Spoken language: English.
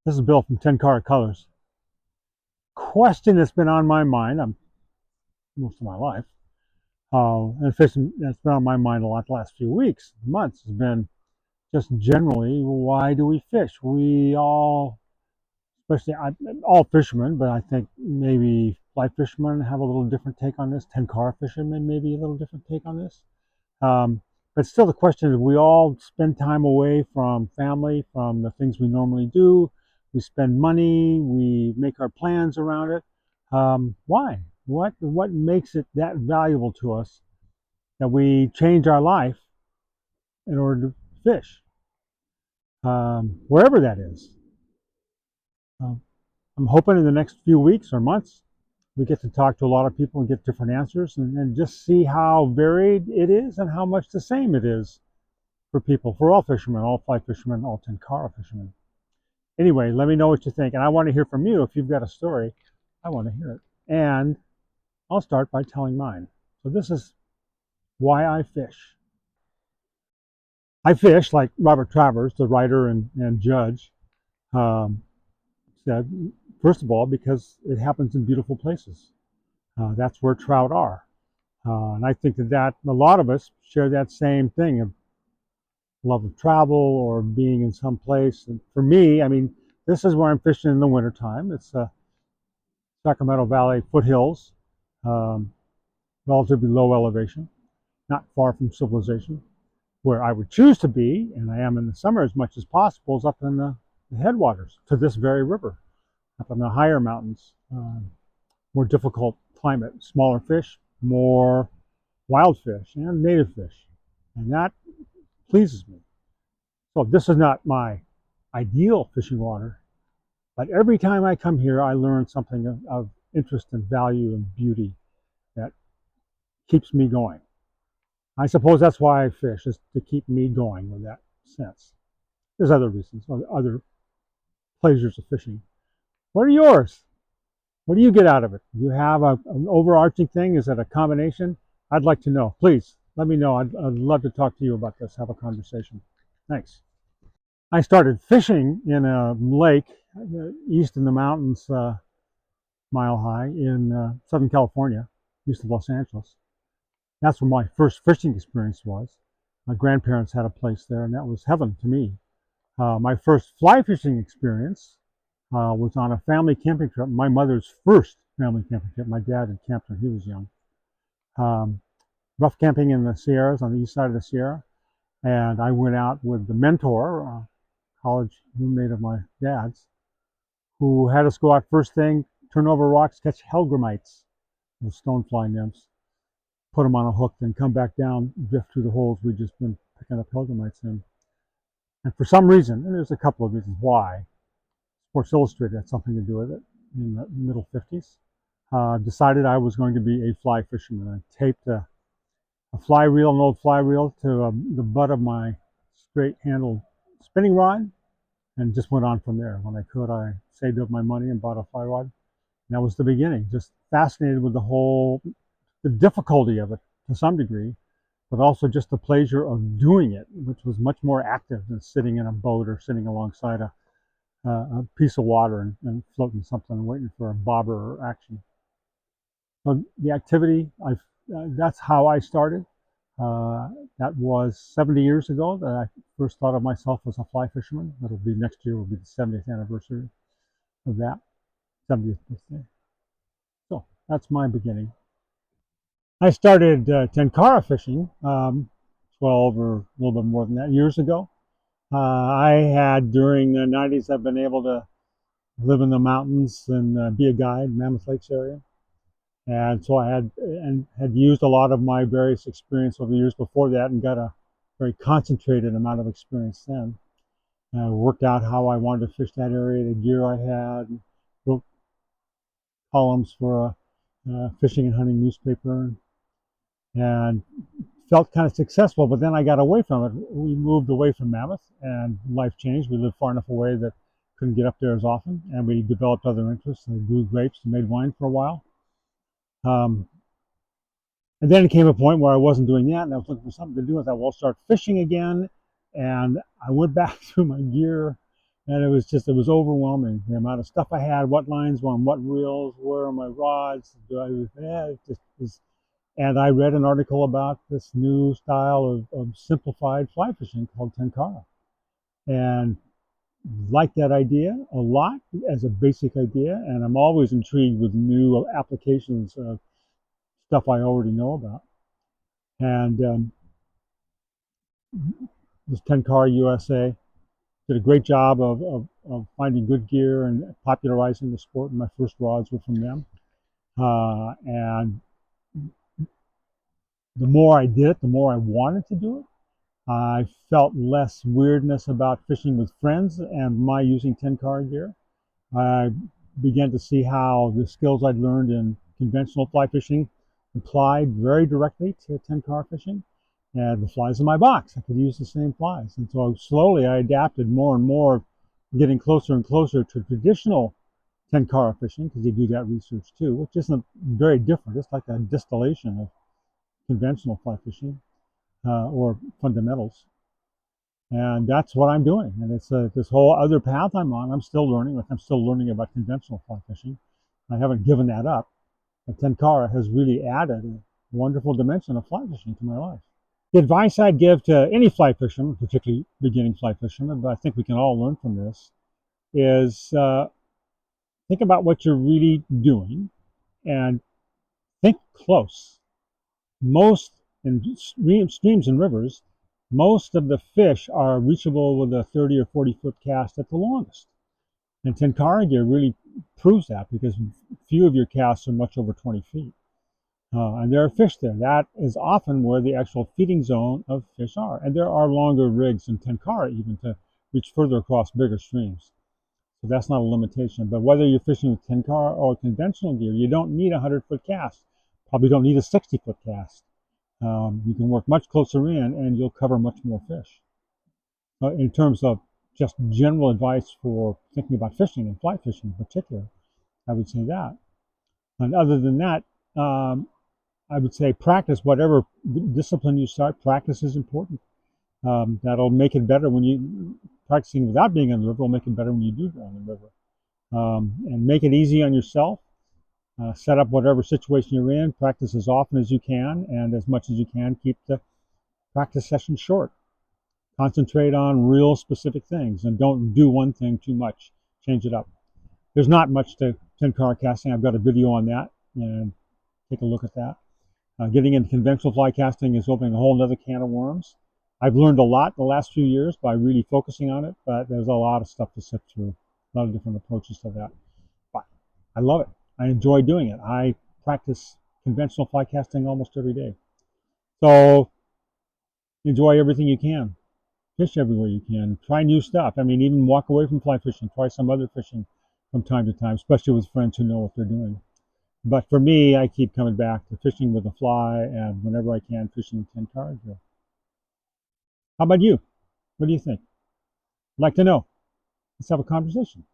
This is Bill from 10 Car Colors. Question that's been on my mind most of my life, and fishing that's been on my mind a lot the last few weeks, months, has been just generally, why do we fish? We all, especially all fishermen, but I think maybe fly fishermen have a little different take on this. 10 car fishermen maybe a little different take on this. Um, but still, the question is, we all spend time away from family, from the things we normally do. We spend money. We make our plans around it. Why? What makes it that valuable to us that we change our life in order to fish, wherever that is? Um, I'm hoping in the next few weeks or months we get to talk to a lot of people and get different answers and just see how varied it is and how much the same it is for people, for all fishermen, all fly fishermen, all 10 car fishermen. Anyway, let me know what you think. And I want to hear from you. If you've got a story, I want to hear it. And I'll start by telling mine. So this is why I fish. I fish, like Robert Travers, the writer and judge, um, said, first of all, because it happens in beautiful places. That's where trout are. And I think that a lot of us share that same thing of love of travel or being in some place. And for me, I mean, this is where I'm fishing in the wintertime. It's Sacramento Valley foothills, um, relatively low elevation, not far from civilization. Where I would choose to be, and I am in the summer as much as possible, is up in the headwaters to this very river, up in the higher mountains. More difficult climate, smaller fish, more wild fish, and native fish. And that pleases me. So this is not my ideal fishing water, but every time I come here, I learn something of interest and value and beauty that keeps me going. I suppose that's why I fish, is to keep me going in that sense. There's other reasons, other pleasures of fishing. What are yours? What do you get out of it? Do you have an overarching thing? Is it a combination? I'd like to know. Please let me know. I'd love to talk to you about this, have a conversation. Thanks. I started fishing in a lake east in the mountains, mile high in Southern California, east of Los Angeles. That's where my first fishing experience was. My grandparents had a place there, and that was heaven to me. My first fly fishing experience was on a family camping trip, my mother's first family camping trip. My dad had camped when he was young. Um, Rough camping in the Sierras, on the east side of the Sierra. And I went out with the mentor, a college roommate of my dad's, who had us go out first thing, turn over rocks, catch hellgrammites, those stonefly nymphs, put them on a hook, then come back down, drift through the holes we'd just been picking up hellgrammites in. And for some reason, and there's a couple of reasons why, Sports Illustrated had something to do with it in the middle 50s, decided I was going to be a fly fisherman. I taped a fly reel, an old fly reel, to the butt of my straight handled spinning rod and just went on from there. When I could, I saved up my money and bought a fly rod. And that was the beginning. Just fascinated with the difficulty of it to some degree, but also just the pleasure of doing it, which was much more active than sitting in a boat or sitting alongside a piece of water and floating something and waiting for a bobber or action. So the activity, that's how I started. Uh, that was 70 years ago that I first thought of myself as a fly fisherman. That'll be next year, will be the 70th anniversary of that, 70th birthday. So that's my beginning. I started tenkara fishing 12 or a little bit more than that years ago. I had, during the 90s, I've been able to live in the mountains and be a guide in Mammoth Lakes area. And so I had used a lot of my various experience over the years before that and got a very concentrated amount of experience then. Worked out how I wanted to fish that area, the gear I had, wrote columns for a fishing and hunting newspaper, and felt kind of successful. But then I got away from it. We moved away from Mammoth, and life changed. We lived far enough away that couldn't get up there as often, and we developed other interests. I grew grapes and made wine for a while. Um, And then it came a point where I wasn't doing that, and I was looking for something to do. I thought, well, I'll start fishing again. And I went back through my gear And it was overwhelming, the amount of stuff I had, what lines were on what reels, where are my rods. It just was. And I read an article about this new style of simplified fly fishing called tenkara, and liked that idea a lot as a basic idea. And I'm always intrigued with new applications of stuff I already know about. And this tenkara USA did a great job of finding good gear and popularizing the sport. And my first rods were from them. And the more I did it, the more I wanted to do it. I felt less weirdness about fishing with friends and my using tenkara gear. I began to see how the skills I'd learned in conventional fly fishing applied very directly to tenkara fishing. And the flies in my box, I could use the same flies. And so slowly I adapted more and more, getting closer and closer to traditional tenkara fishing, because they do that research too, which isn't very different. It's like a distillation of conventional fly fishing or fundamentals. And that's what I'm doing. And it's this whole other path I'm on. I'm still learning. Like I'm still learning about conventional fly fishing. I haven't given that up. But tenkara has really added a wonderful dimension of fly fishing to my life. The advice I'd give to any fly fisherman, particularly beginning fly fishermen, but I think we can all learn from this, is think about what you're really doing and think close. Most in streams and rivers, most of the fish are reachable with a 30 or 40-foot cast at the longest. And tenkara gear really proves that, because few of your casts are much over 20 feet. And there are fish there. That is often where the actual feeding zone of fish are. And there are longer rigs in tenkara even to reach further across bigger streams. So that's not a limitation. But whether you're fishing with tenkara or conventional gear, you don't need a 100-foot cast. Probably don't need a 60-foot cast. You can work much closer in and you'll cover much more fish. In terms of just general advice for thinking about fishing and fly fishing in particular, I would say that. And other than that, I would say practice whatever discipline you start. Practice is important. That'll make it better when you practicing without being on the river will make it better when you do go on the river. And make it easy on yourself. Set up whatever situation you're in. Practice as often as you can and as much as you can. Keep the practice session short. Concentrate on real specific things and don't do one thing too much. Change it up. There's not much to tenkara casting. I've got a video on that, and take a look at that. Getting into conventional fly casting is opening a whole other can of worms. I've learned a lot the last few years by really focusing on it, but there's a lot of stuff to sift through, a lot of different approaches to that. But I love it. I enjoy doing it. I practice conventional fly casting almost every day. So enjoy everything you can. Fish everywhere you can. Try new stuff. I mean, even walk away from fly fishing. Try some other fishing from time to time, especially with friends who know what they're doing. But for me, I keep coming back to fishing with a fly and whenever I can, fishing with tenkara gear. How about you? What do you think? I'd like to know. Let's have a conversation.